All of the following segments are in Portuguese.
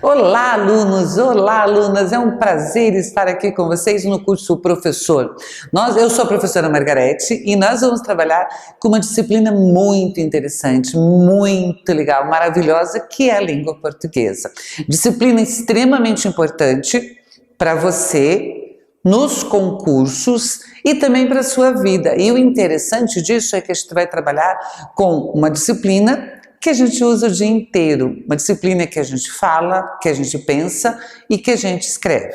Olá, alunos! Olá, alunas! É um prazer estar aqui com vocês no curso Professor. Eu sou a professora Margarete e nós vamos trabalhar com uma disciplina muito interessante, muito legal, maravilhosa, que é a língua portuguesa. Disciplina extremamente importante para você nos concursos e também para a sua vida. E o interessante disso é que a gente vai trabalhar com uma disciplina que a gente usa o dia inteiro, uma disciplina que a gente fala, que a gente pensa e que a gente escreve.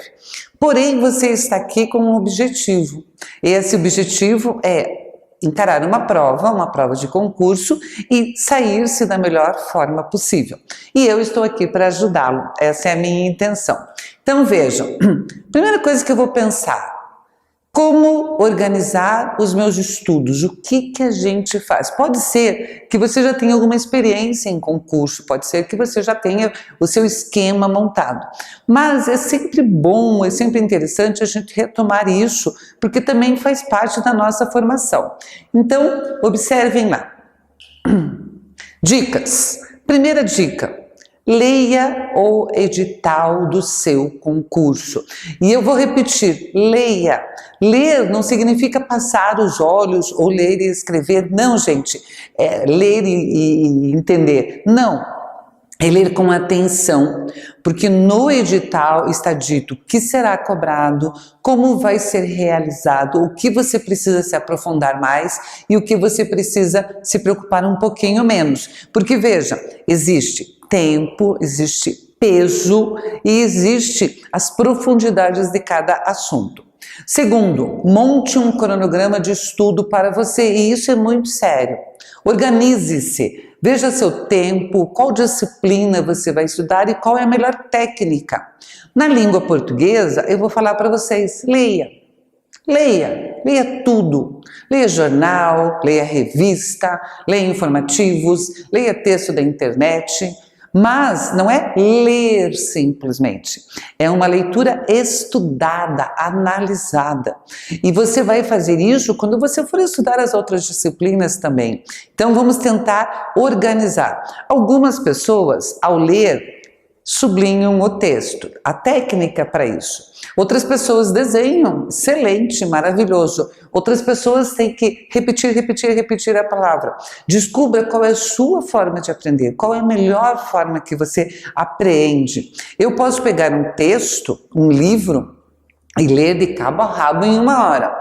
Porém, você está aqui com um objetivo. Esse objetivo é encarar uma prova de concurso e sair-se da melhor forma possível. E eu estou aqui para ajudá-lo, essa é a minha intenção. Então vejam, primeira coisa que eu vou pensar, como organizar os meus estudos? O que a gente faz? Pode ser que você já tenha alguma experiência em concurso, pode ser que você já tenha o seu esquema montado. Mas é sempre bom, é sempre interessante a gente retomar isso, porque também faz parte da nossa formação. Então, observem lá. Dicas. Primeira dica. Leia o edital do seu concurso. E eu vou repetir, leia. Ler não significa passar os olhos ou ler e escrever. Não, gente, é ler e entender. Não, é ler com atenção, porque no edital está dito o que será cobrado, como vai ser realizado, o que você precisa se aprofundar mais e o que você precisa se preocupar um pouquinho menos. Porque veja, existe tempo, existe peso e existe as profundidades de cada assunto. Segundo, monte um cronograma de estudo para você e isso é muito sério. Organize-se, veja seu tempo, qual disciplina você vai estudar e qual é a melhor técnica. Na língua portuguesa, eu vou falar para vocês, leia. Leia tudo. Leia jornal, leia revista, leia informativos, leia texto da internet. Mas não é ler simplesmente, é uma leitura estudada, analisada. E você vai fazer isso quando você for estudar as outras disciplinas também. Então vamos tentar organizar. Algumas pessoas, ao ler, sublinham o texto, a técnica para isso. Outras pessoas desenham, excelente, maravilhoso. Outras pessoas têm que repetir a palavra. Descubra qual é a sua forma de aprender, qual é a melhor forma que você aprende. Eu posso pegar um texto, um livro, e ler de cabo a rabo em 1 hora.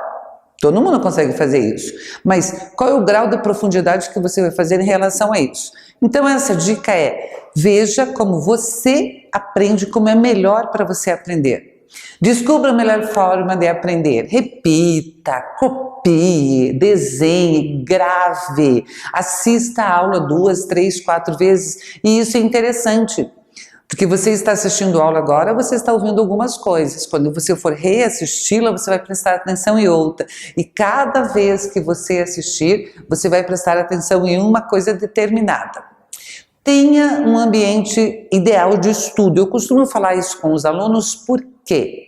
Todo mundo consegue fazer isso, mas qual é o grau de profundidade que você vai fazer em relação a isso? Então essa dica é, veja como você aprende, como é melhor para você aprender. Descubra a melhor forma de aprender, repita, copie, desenhe, grave, assista a aula 2, 3, 4 vezes e isso é interessante. Porque você está assistindo a aula agora, você está ouvindo algumas coisas. Quando você for reassisti-la, você vai prestar atenção em outra. E cada vez que você assistir, você vai prestar atenção em uma coisa determinada. Tenha um ambiente ideal de estudo. Eu costumo falar isso com os alunos, por quê?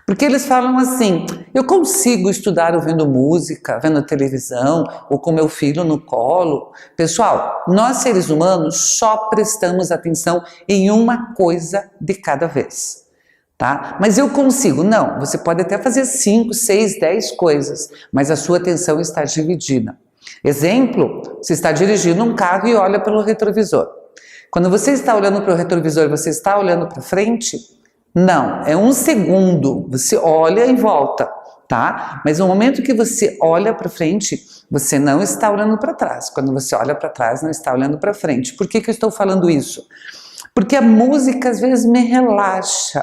Porque eles falam assim, eu consigo estudar ouvindo música, vendo televisão, ou com meu filho no colo. Pessoal, nós seres humanos só prestamos atenção em uma coisa de cada vez. Tá? Mas eu consigo, não, você pode até fazer 5, 6, 10 coisas, mas a sua atenção está dividida. Exemplo, você está dirigindo um carro e olha pelo retrovisor. Quando você está olhando para o retrovisor, você está olhando para frente? Não, é 1 segundo, você olha e volta, tá? Mas no momento que você olha para frente, você não está olhando para trás. Quando você olha para trás, não está olhando para frente. Por que eu estou falando isso? Porque a música às vezes me relaxa,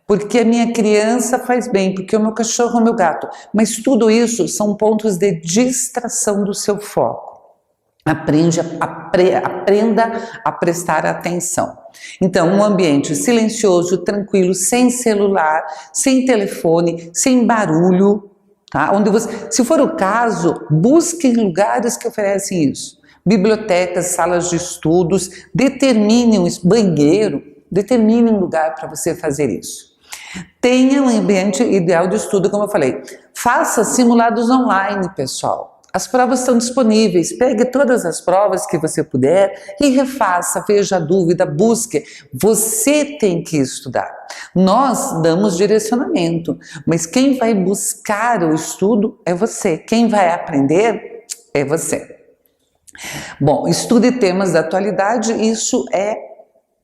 porque a minha criança faz bem, porque o meu cachorro, o meu gato. Mas tudo isso são pontos de distração do seu foco. Aprenda a prestar atenção. Então, um ambiente silencioso, tranquilo, sem celular, sem telefone, sem barulho, tá? Onde você, se for o caso, busque lugares que oferecem isso. bibliotecas, salas de estudos, determine um banheiro, determine um lugar para você fazer isso. Tenha um ambiente ideal de estudo, como eu falei. Faça simulados online, pessoal. As provas estão disponíveis, pegue todas as provas que você puder e refaça, veja a dúvida, busque. Você tem que estudar. Nós damos direcionamento, mas quem vai buscar o estudo é você. Quem vai aprender é você. Bom, estude temas da atualidade, isso é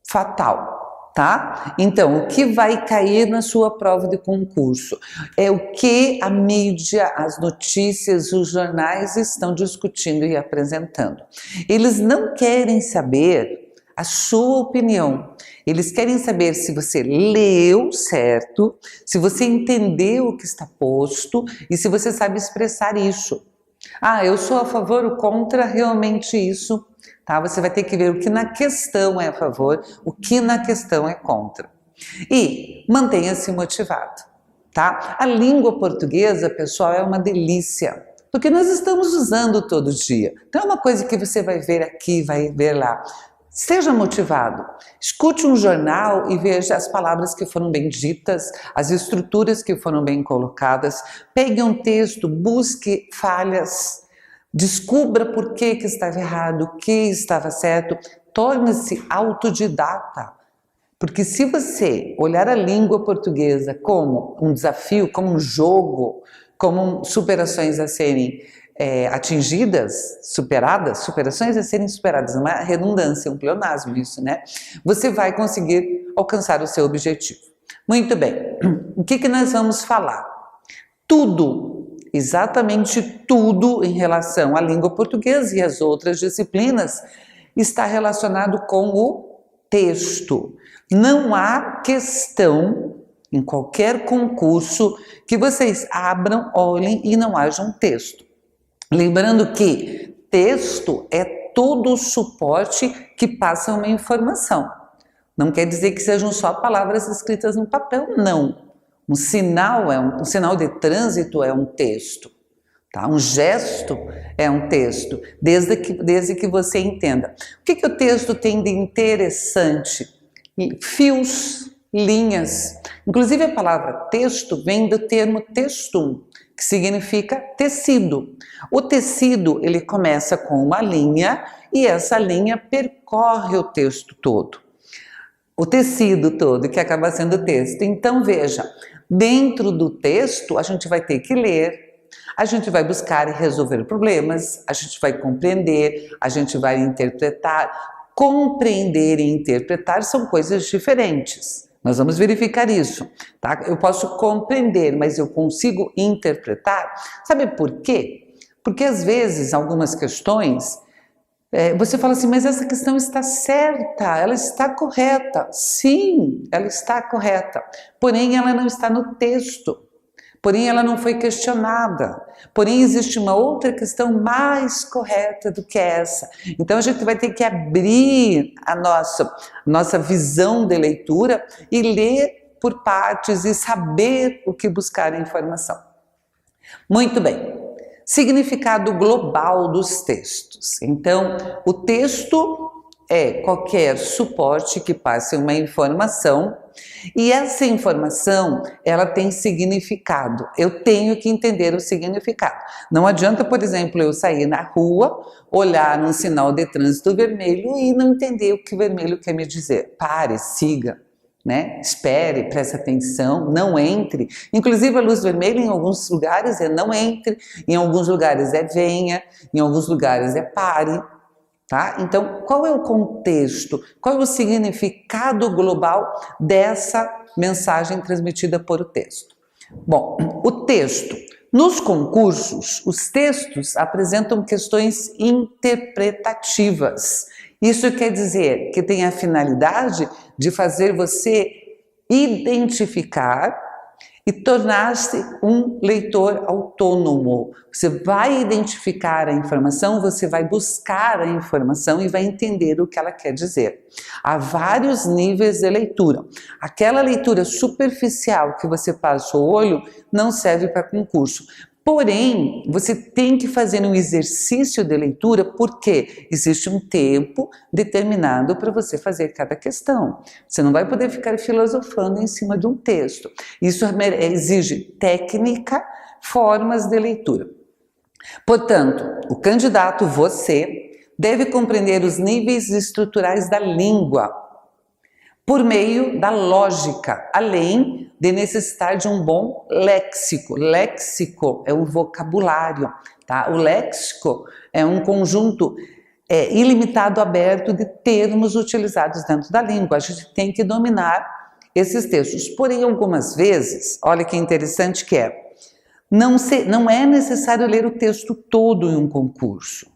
fatal. Tá? Então, o que vai cair na sua prova de concurso é o que a mídia, as notícias, os jornais estão discutindo e apresentando. Eles não querem saber a sua opinião, eles querem saber se você leu certo, se você entendeu o que está posto e se você sabe expressar isso. Ah, eu sou a favor ou contra realmente isso. Tá? Você vai ter que ver o que na questão é a favor, o que na questão é contra. E mantenha-se motivado. Tá? A língua portuguesa, pessoal, é uma delícia, porque nós estamos usando todo dia. Então é uma coisa que você vai ver aqui, vai ver lá. Seja motivado. Escute um jornal e veja as palavras que foram bem ditas, as estruturas que foram bem colocadas. Pegue um texto, busque falhas. Descubra por que estava errado, o que estava certo, torne-se autodidata. Porque se você olhar a língua portuguesa como um desafio, como um jogo, como superações a serem atingidas, superações a serem superadas, uma redundância, um pleonasmo isso, né? Você vai conseguir alcançar o seu objetivo. Muito bem, o que nós vamos falar? Tudo. Exatamente tudo em relação à língua portuguesa e às outras disciplinas está relacionado com o texto. Não há questão em qualquer concurso que vocês abram, olhem e não haja um texto. Lembrando que texto é todo o suporte que passa uma informação. Não quer dizer que sejam só palavras escritas no papel, não. Um sinal um sinal de trânsito é um texto, tá? Um gesto é um texto, desde que você entenda. O que o texto tem de interessante? Fios, linhas. Inclusive a palavra texto vem do termo textum, que significa tecido. O tecido, ele começa com uma linha e essa linha percorre o texto todo. O tecido todo, que acaba sendo texto. Então veja, dentro do texto a gente vai ter que ler, a gente vai buscar e resolver problemas, a gente vai compreender, a gente vai interpretar. Compreender e interpretar são coisas diferentes. Nós vamos verificar isso, tá? Eu posso compreender, mas eu consigo interpretar. Sabe por quê? Porque às vezes algumas questões você fala assim, mas essa questão está certa, ela está correta. Sim, ela está correta, porém ela não está no texto, porém ela não foi questionada, porém existe uma outra questão mais correta do que essa. Então a gente vai ter que abrir a nossa visão de leitura e ler por partes e saber o que buscar em informação. Muito bem. Significado global dos textos. Então, o texto é qualquer suporte que passe uma informação e essa informação, ela tem significado. Eu tenho que entender o significado. Não adianta, por exemplo, eu sair na rua, olhar um sinal de trânsito vermelho e não entender o que o vermelho quer me dizer. Pare, siga. Né? Espere, preste atenção, não entre. Inclusive a luz vermelha em alguns lugares é não entre, em alguns lugares é venha, em alguns lugares é pare. Tá? Então, qual é o contexto? Qual é o significado global dessa mensagem transmitida por o texto? Bom, o texto. Nos concursos, os textos apresentam questões interpretativas. Isso quer dizer que tem a finalidade de fazer você identificar e tornar-se um leitor autônomo. Você vai identificar a informação, você vai buscar a informação e vai entender o que ela quer dizer. Há vários níveis de leitura. Aquela leitura superficial que você passa o olho não serve para concurso. Porém, você tem que fazer um exercício de leitura porque existe um tempo determinado para você fazer cada questão. Você não vai poder ficar filosofando em cima de um texto. Isso exige técnica, formas de leitura. Portanto, o candidato, você, deve compreender os níveis estruturais da língua por meio da lógica, além de necessitar de um bom léxico. Léxico é o vocabulário, tá? O léxico é um conjunto ilimitado, aberto de termos utilizados dentro da língua. A gente tem que dominar esses textos. Porém, algumas vezes, olha que interessante que é, não é necessário ler o texto todo em um concurso.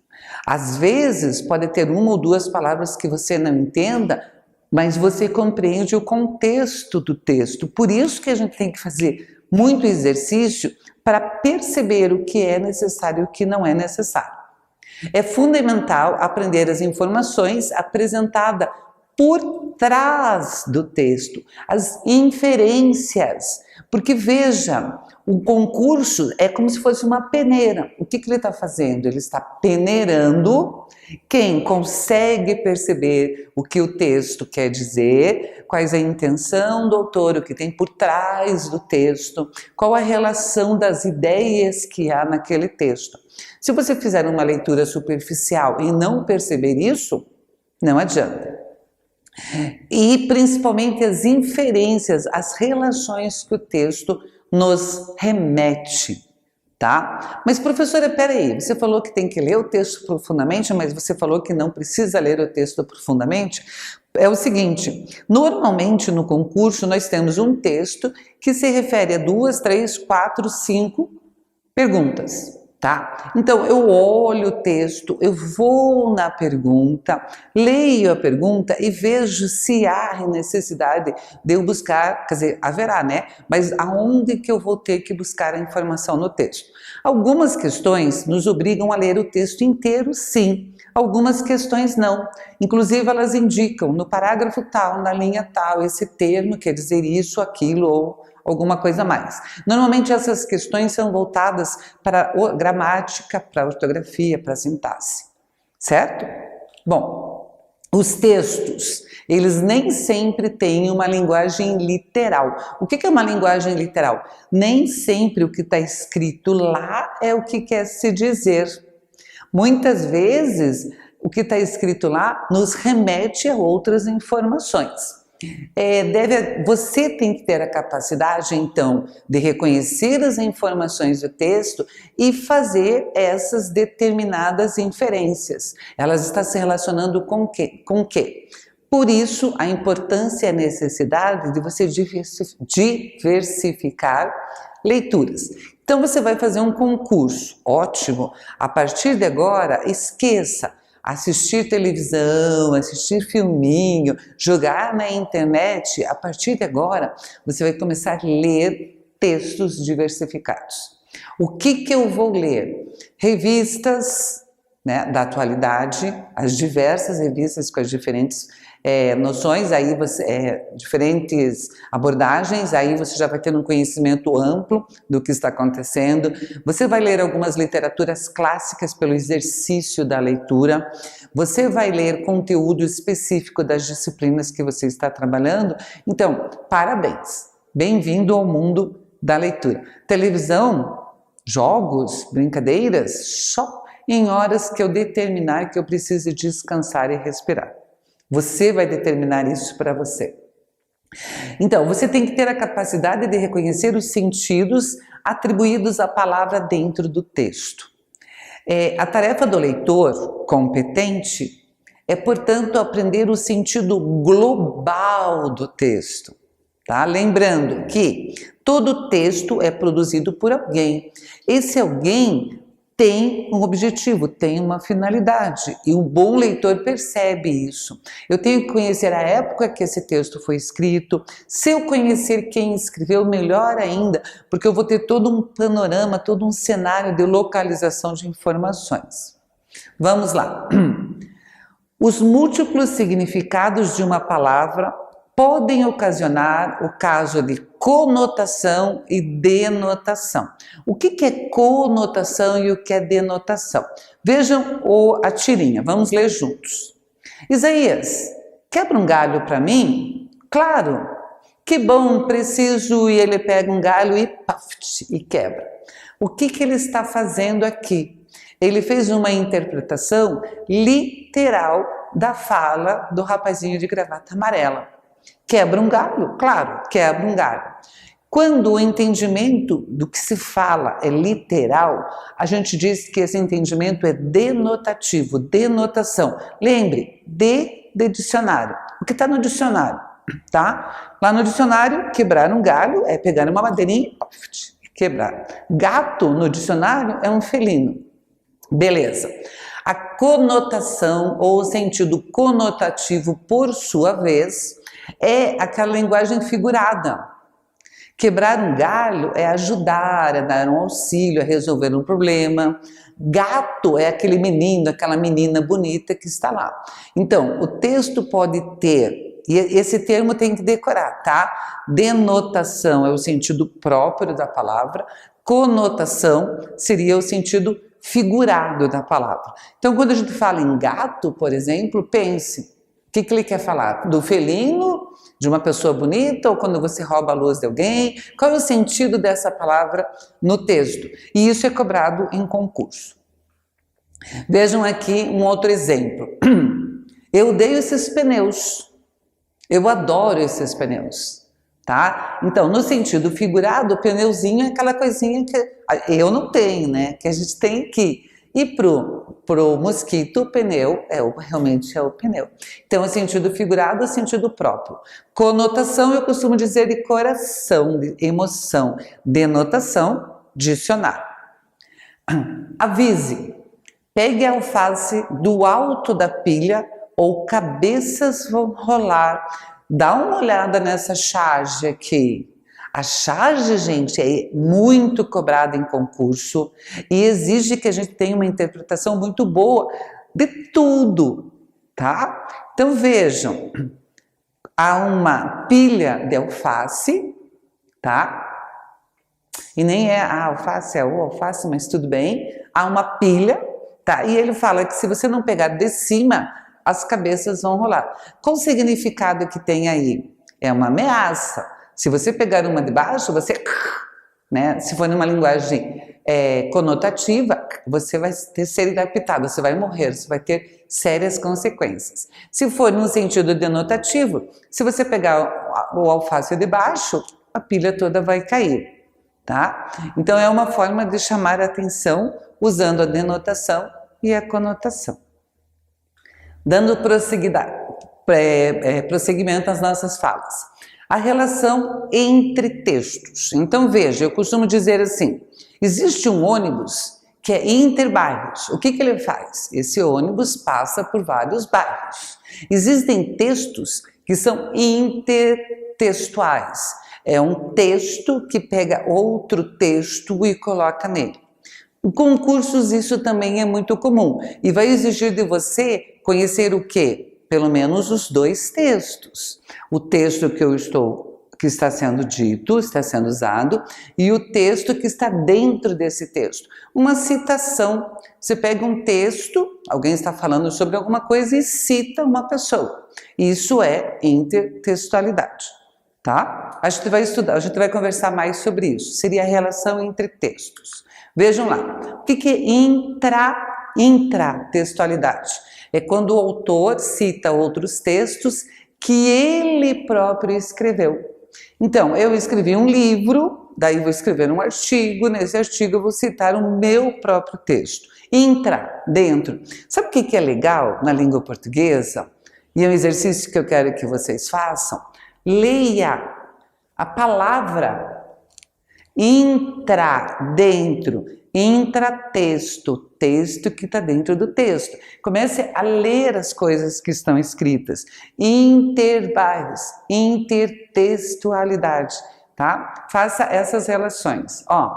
Às vezes, pode ter uma ou duas palavras que você não entenda, mas você compreende o contexto do texto. Por isso que a gente tem que fazer muito exercício para perceber o que é necessário e o que não é necessário. É fundamental aprender as informações apresentadas por trás do texto, as inferências. Porque veja, o concurso é como se fosse uma peneira. O que ele está fazendo? Ele está peneirando quem consegue perceber o que o texto quer dizer, quais a intenção do autor, o que tem por trás do texto, qual a relação das ideias que há naquele texto. Se você fizer uma leitura superficial e não perceber isso, não adianta. E principalmente as inferências, as relações que o texto nos remete, tá? Mas professora, peraí, você falou que tem que ler o texto profundamente, mas você falou que não precisa ler o texto profundamente? É o seguinte, normalmente no concurso nós temos um texto que se refere a 2, 3, 4, 5 perguntas. Tá? Então, eu olho o texto, eu vou na pergunta, leio a pergunta e vejo se há necessidade de eu buscar, quer dizer, haverá, né? Mas aonde que eu vou ter que buscar a informação no texto? Algumas questões nos obrigam a ler o texto inteiro, sim. Algumas questões não. Inclusive, elas indicam no parágrafo tal, na linha tal, esse termo quer dizer isso, aquilo ou alguma coisa mais. Normalmente essas questões são voltadas para a gramática, para a ortografia, para a sintaxe, certo? Bom, os textos, eles nem sempre têm uma linguagem literal. O que é uma linguagem literal? Nem sempre o que está escrito lá é o que quer se dizer. Muitas vezes, o que está escrito lá nos remete a outras informações. Você tem que ter a capacidade, então, de reconhecer as informações do texto e fazer essas determinadas inferências. Elas estão se relacionando com o quê? Por isso, a importância e a necessidade de você diversificar leituras. Então, você vai fazer um concurso, ótimo. A partir de agora, esqueça assistir televisão, assistir filminho, jogar na internet. A partir de agora, você vai começar a ler textos diversificados. O que eu vou ler? Revistas, né, da atualidade, as diversas revistas com as diferentes noções, aí diferentes abordagens, aí você já vai ter um conhecimento amplo do que está acontecendo. Você vai ler algumas literaturas clássicas pelo exercício da leitura, você vai ler conteúdo específico das disciplinas que você está trabalhando. Então, parabéns! Bem-vindo ao mundo da leitura. Televisão, jogos, brincadeiras, só em horas que eu determinar que eu precise descansar e respirar. Você vai determinar isso para você. Então, você tem que ter a capacidade de reconhecer os sentidos atribuídos à palavra dentro do texto. A tarefa do leitor competente é, portanto, aprender o sentido global do texto. Tá? Lembrando que todo texto é produzido por alguém. Esse alguém tem um objetivo, tem uma finalidade, e o bom leitor percebe isso. Eu tenho que conhecer a época que esse texto foi escrito. Se eu conhecer quem escreveu, melhor ainda, porque eu vou ter todo um panorama, todo um cenário de localização de informações. Vamos lá. Os múltiplos significados de uma palavra podem ocasionar o caso de conotação e denotação. O que é conotação e o que é denotação? Vejam a tirinha, vamos ler juntos. Isaías, quebra um galho para mim? Claro, que bom, preciso. E ele pega um galho e paft, e quebra. O que ele está fazendo aqui? Ele fez uma interpretação literal da fala do rapazinho de gravata amarela. Quebra um galho? Claro, quebra um galho. Quando o entendimento do que se fala é literal, a gente diz que esse entendimento é denotativo, denotação. Lembre, de dicionário. O que está no dicionário, tá? Lá no dicionário, quebrar um galho é pegar uma madeirinha e quebrar. Gato, no dicionário, é um felino. Beleza. A conotação ou o sentido conotativo, por sua vez, é aquela linguagem figurada. Quebrar um galho é ajudar, é dar um auxílio, é resolver um problema. Gato é aquele menino, aquela menina bonita que está lá. Então, o texto pode ter, e esse termo tem que decorar, tá? Denotação é o sentido próprio da palavra, conotação seria o sentido figurado da palavra. Então, quando a gente fala em gato, por exemplo, pense, o que ele quer falar? Do felino, de uma pessoa bonita, ou quando você rouba a luz de alguém? Qual é o sentido dessa palavra no texto? E isso é cobrado em concurso. Vejam aqui um outro exemplo. Eu odeio esses pneus. Eu adoro esses pneus. Tá? Então, no sentido figurado, o pneuzinho é aquela coisinha que eu não tenho, né? Que a gente tem aqui. E pro mosquito, o pneu realmente é o pneu. Então, o sentido figurado é o sentido próprio. Conotação, eu costumo dizer de coração, de emoção. Denotação, dicionário. Avise. Pegue a alface do alto da pilha ou cabeças vão rolar. Dá uma olhada nessa charge aqui. A charge, gente, é muito cobrada em concurso e exige que a gente tenha uma interpretação muito boa de tudo, tá? Então vejam, há uma pilha de alface, tá? E nem é a alface, é o alface, mas tudo bem. Há uma pilha, tá? E ele fala que se você não pegar de cima, as cabeças vão rolar. Qual o significado que tem aí? É uma ameaça. Se você pegar uma de baixo, você... né? Se for numa linguagem conotativa, você vai ser decapitado, você vai morrer, você vai ter sérias consequências. Se for no sentido denotativo, se você pegar o alface de baixo, a pilha toda vai cair. Tá? Então é uma forma de chamar a atenção usando a denotação e a conotação. Dando prosseguimento às nossas falas. A relação entre textos. Então veja, eu costumo dizer assim, existe um ônibus que é interbairros. O que ele faz? Esse ônibus passa por vários bairros. Existem textos que são intertextuais. É um texto que pega outro texto e coloca nele. Em concursos isso também é muito comum e vai exigir de você conhecer o quê? Pelo menos os dois textos. O texto que está sendo dito, está sendo usado, e o texto que está dentro desse texto. Uma citação. Você pega um texto, alguém está falando sobre alguma coisa e cita uma pessoa. Isso é intertextualidade. Tá? A gente vai estudar, a gente vai conversar mais sobre isso. Seria a relação entre textos. Vejam lá. O que é intratextualidade? É quando o autor cita outros textos que ele próprio escreveu. Então, eu escrevi um livro, daí vou escrever um artigo, nesse artigo eu vou citar o meu próprio texto. Intra, dentro. Sabe o que é legal na língua portuguesa? E é um exercício que eu quero que vocês façam. Leia a palavra intra, dentro, intratexto, texto que está dentro do texto. Comece a ler as coisas que estão escritas. Interbairros, intertextualidade, tá? Faça essas relações. Ó,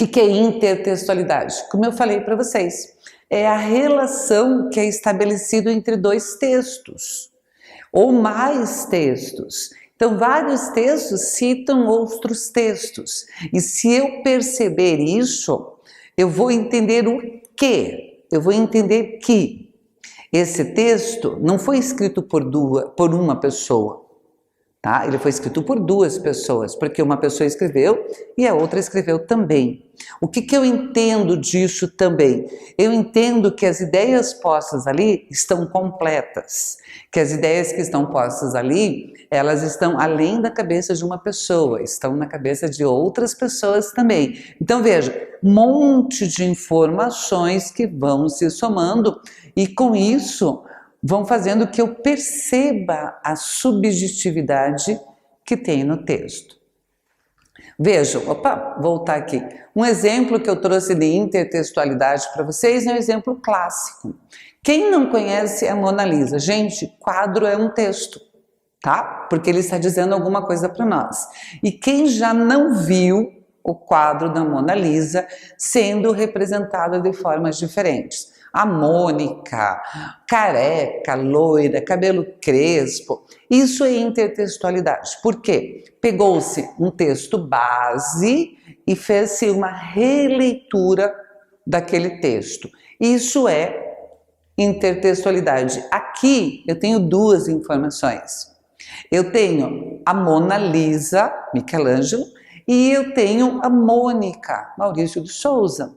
o que é intertextualidade? Como eu falei para vocês, é a relação que é estabelecida entre dois textos ou mais textos. Então, vários textos citam outros textos. E se eu perceber isso, eu vou entender o quê? Eu vou entender que esse texto não foi escrito por uma pessoa, tá? Ele foi escrito por duas pessoas, porque uma pessoa escreveu e a outra escreveu também. O que eu entendo disso também? Eu entendo que as ideias postas ali estão completas, que as ideias que estão postas ali, elas estão além da cabeça de uma pessoa, estão na cabeça de outras pessoas também. Então veja, um monte de informações que vão se somando e com isso vão fazendo que eu perceba a subjetividade que tem no texto. Vejam, voltar aqui. Um exemplo que eu trouxe de intertextualidade para vocês é um exemplo clássico. Quem não conhece a Mona Lisa? Gente, quadro é um texto, tá? Porque ele está dizendo alguma coisa para nós. E quem já não viu o quadro da Mona Lisa sendo representado de formas diferentes? A Mônica, careca, loira, cabelo crespo. Isso é intertextualidade. Por quê? Pegou-se um texto base e fez-se uma releitura daquele texto. Isso é intertextualidade. Aqui eu tenho duas informações. Eu tenho a Mona Lisa, Michelangelo, e eu tenho a Mônica, Maurício de Souza.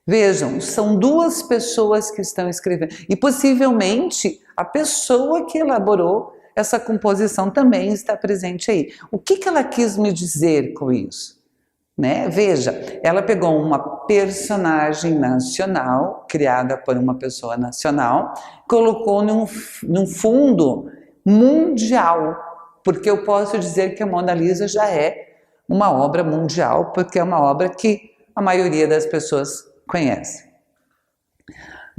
Vejam, são duas pessoas que estão escrevendo e possivelmente a pessoa que elaborou essa composição também está presente aí. O que ela quis me dizer com isso? Né? Veja, ela pegou uma personagem nacional, criada por uma pessoa nacional, colocou num fundo mundial, porque eu posso dizer que a Mona Lisa já é uma obra mundial, porque é uma obra que a maioria das pessoas conhece.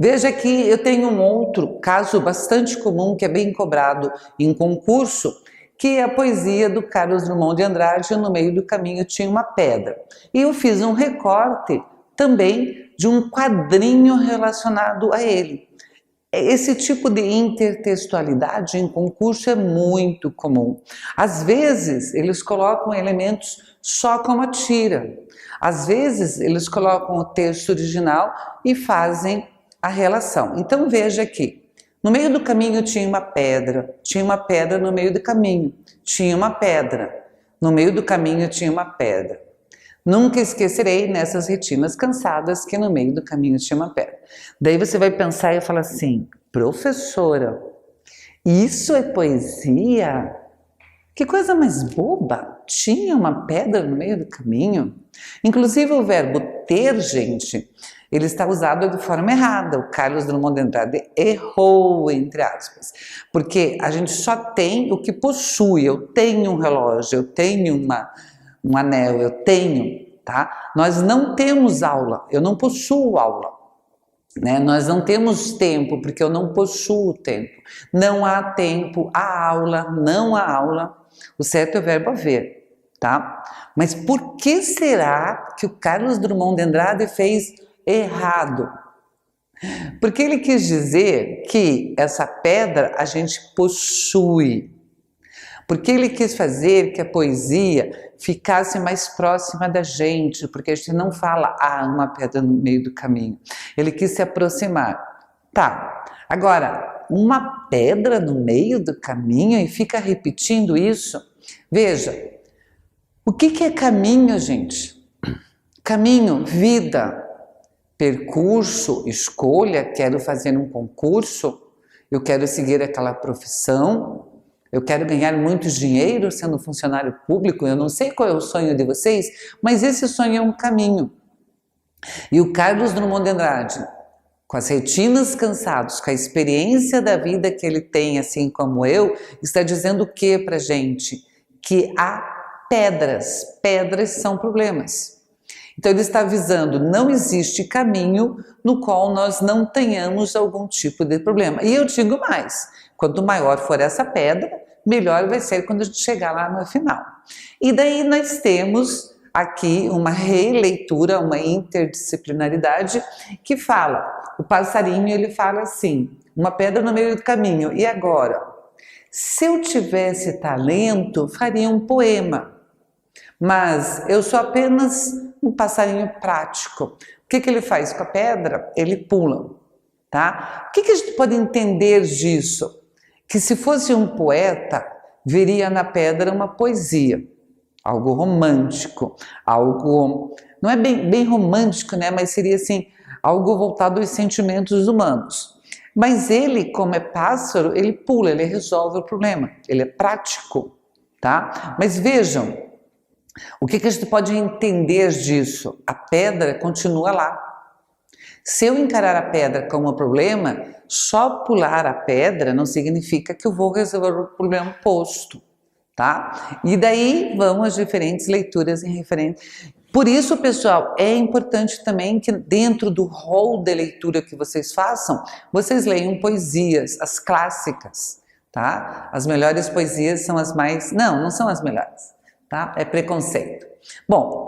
Veja que eu tenho um outro caso bastante comum que é bem cobrado em concurso, que é a poesia do Carlos Drummond de Andrade, No Meio do Caminho Tinha uma Pedra. E eu fiz um recorte também de um quadrinho relacionado a ele. Esse tipo de intertextualidade em concurso é muito comum. Às vezes, eles colocam elementos só como a tira. Às vezes, eles colocam o texto original e fazem a relação. Então, veja aqui. No meio do caminho tinha uma pedra no meio do caminho, tinha uma pedra, no meio do caminho tinha uma pedra. Nunca esquecerei nessas retinas cansadas que no meio do caminho tinha uma pedra. Daí você vai pensar e falar assim, professora, isso é poesia? Que coisa mais boba! Tinha uma pedra no meio do caminho? Inclusive o verbo ter, gente, ele está usado de forma errada. O Carlos Drummond de Andrade errou, entre aspas, porque a gente só tem o que possui. Eu tenho um relógio, eu tenho um anel, eu tenho, tá? Nós não temos aula, eu não possuo aula, né? Nós não temos tempo, porque eu não possuo tempo. Não há tempo, há aula, não há aula. O certo é o verbo haver, tá? Mas por que será que o Carlos Drummond de Andrade fez errado? Porque ele quis dizer que essa pedra a gente possui. Porque ele quis fazer que a poesia ficasse mais próxima da gente, porque a gente não fala, uma pedra no meio do caminho. Ele quis se aproximar. Tá, agora, uma pedra no meio do caminho e fica repetindo isso? Veja, o que é caminho, gente? Caminho, vida, percurso, escolha, quero fazer um concurso, eu quero seguir aquela profissão, eu quero ganhar muito dinheiro sendo funcionário público, eu não sei qual é o sonho de vocês, mas esse sonho é um caminho. E o Carlos Drummond de Andrade, com as retinas cansadas, com a experiência da vida que ele tem, assim como eu, está dizendo o que pra gente? Que há pedras, pedras são problemas. Então ele está avisando, não existe caminho no qual nós não tenhamos algum tipo de problema. E eu digo mais, quanto maior for essa pedra, melhor vai ser quando a gente chegar lá no final. E daí nós temos aqui uma releitura, uma interdisciplinaridade que fala, o passarinho ele fala assim, uma pedra no meio do caminho, e agora? Se eu tivesse talento, faria um poema, mas eu sou apenas um passarinho prático. O que ele faz com a pedra? Ele pula, tá? O que a gente pode entender disso? Que se fosse um poeta, veria na pedra uma poesia, algo romântico, algo, não é bem romântico, né? Mas seria assim, algo voltado aos sentimentos humanos. Mas ele, como é pássaro, ele pula, ele resolve o problema, ele é prático, tá? Mas vejam, o que a gente pode entender disso? A pedra continua lá. Se eu encarar a pedra como um problema, só pular a pedra não significa que eu vou resolver o problema posto, tá? E daí vão as diferentes leituras em referente. Por isso, pessoal, é importante também que dentro do rol de leitura que vocês façam, vocês leiam poesias, as clássicas, tá? As melhores poesias são as mais... Não são as melhores, tá? É preconceito. Bom,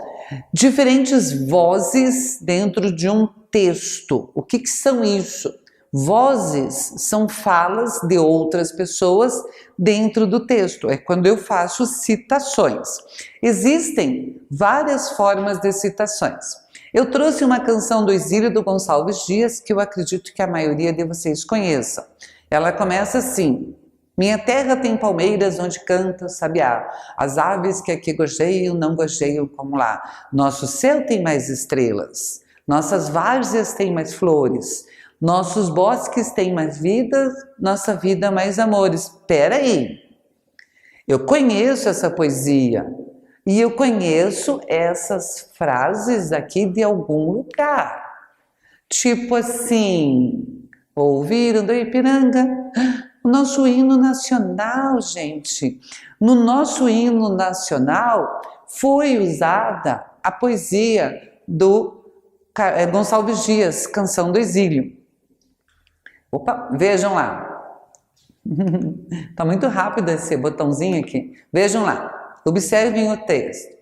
diferentes vozes dentro de um texto. O que são isso? Vozes são falas de outras pessoas dentro do texto. É quando eu faço citações. Existem várias formas de citações. Eu trouxe uma canção do exílio do Gonçalves Dias que eu acredito que a maioria de vocês conheça. Ela começa assim: minha terra tem palmeiras onde canta o sabiá, as aves que aqui gojeiam não gojeiam como lá. Nosso céu tem mais estrelas, nossas várzeas têm mais flores, nossos bosques têm mais vida, nossa vida mais amores. Espera aí, eu conheço essa poesia e eu conheço essas frases aqui de algum lugar. Tipo assim, ouviram do Ipiranga? O nosso hino nacional, gente. No nosso hino nacional foi usada a poesia do Gonçalves Dias, Canção do Exílio. Opa, vejam lá. Tá muito rápido esse botãozinho aqui. Vejam lá, observem o texto.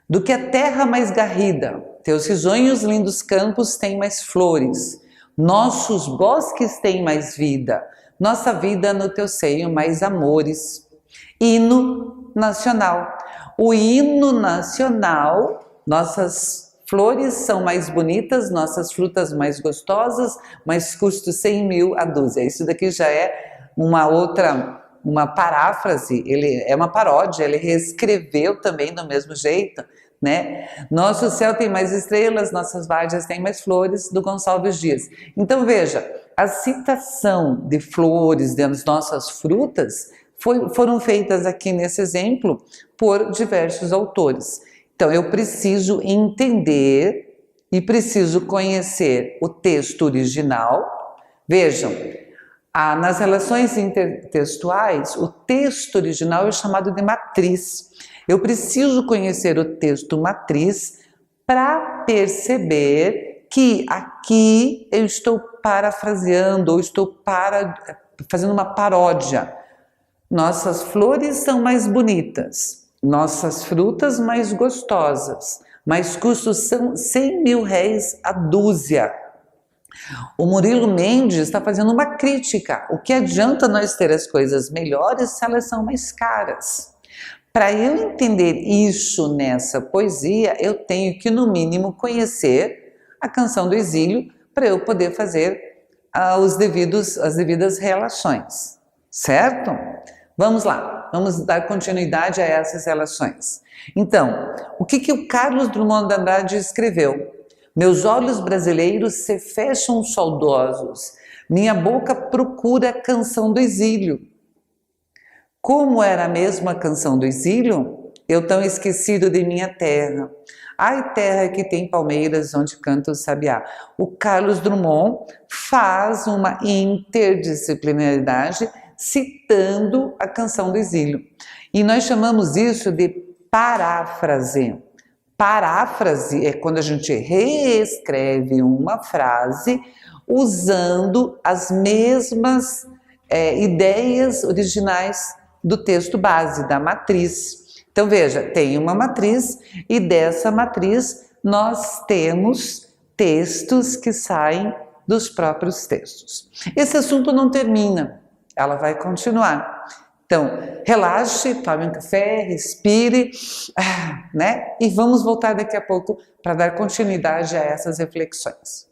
Do que a terra mais garrida, teus risonhos lindos campos têm mais flores, nossos bosques têm mais vida, nossa vida no teu seio mais amores. Hino nacional. O hino nacional, nossas flores são mais bonitas, nossas frutas mais gostosas, mas custo 100 mil a dúzia. Isso daqui já é uma paráfrase, ele é uma paródia, ele reescreveu também do mesmo jeito, né? Nosso céu tem mais estrelas, nossas várzeas têm mais flores, do Gonçalves Dias. Então veja, a citação de flores das nossas frutas foram feitas aqui nesse exemplo por diversos autores. Então eu preciso entender e preciso conhecer o texto original. Vejam, nas relações intertextuais, o texto original é chamado de matriz. Eu preciso conhecer o texto matriz para perceber que aqui eu estou parafraseando ou estou fazendo uma paródia. Nossas flores são mais bonitas, nossas frutas mais gostosas, mas custam 100 mil réis a dúzia. O Murilo Mendes está fazendo uma crítica. O que adianta nós ter as coisas melhores se elas são mais caras? Para eu entender isso nessa poesia, eu tenho que, no mínimo, conhecer a Canção do Exílio para eu poder fazer as devidas relações, certo? Vamos lá, vamos dar continuidade a essas relações. Então, o que o Carlos Drummond de Andrade escreveu? Meus olhos brasileiros se fecham saudosos, minha boca procura a Canção do Exílio. Como era mesmo a Canção do Exílio? Eu tão esquecido de minha terra. Ai, terra que tem palmeiras onde canta o sabiá. O Carlos Drummond faz uma interdisciplinaridade citando a Canção do Exílio. E nós chamamos isso de paráfrase. Paráfrase é quando a gente reescreve uma frase usando as mesmas ideias originais do texto base, da matriz. Então veja, tem uma matriz e dessa matriz nós temos textos que saem dos próprios textos. Esse assunto não termina. ela vai continuar. Então, relaxe, tome um café, respire, né? E vamos voltar daqui a pouco para dar continuidade a essas reflexões.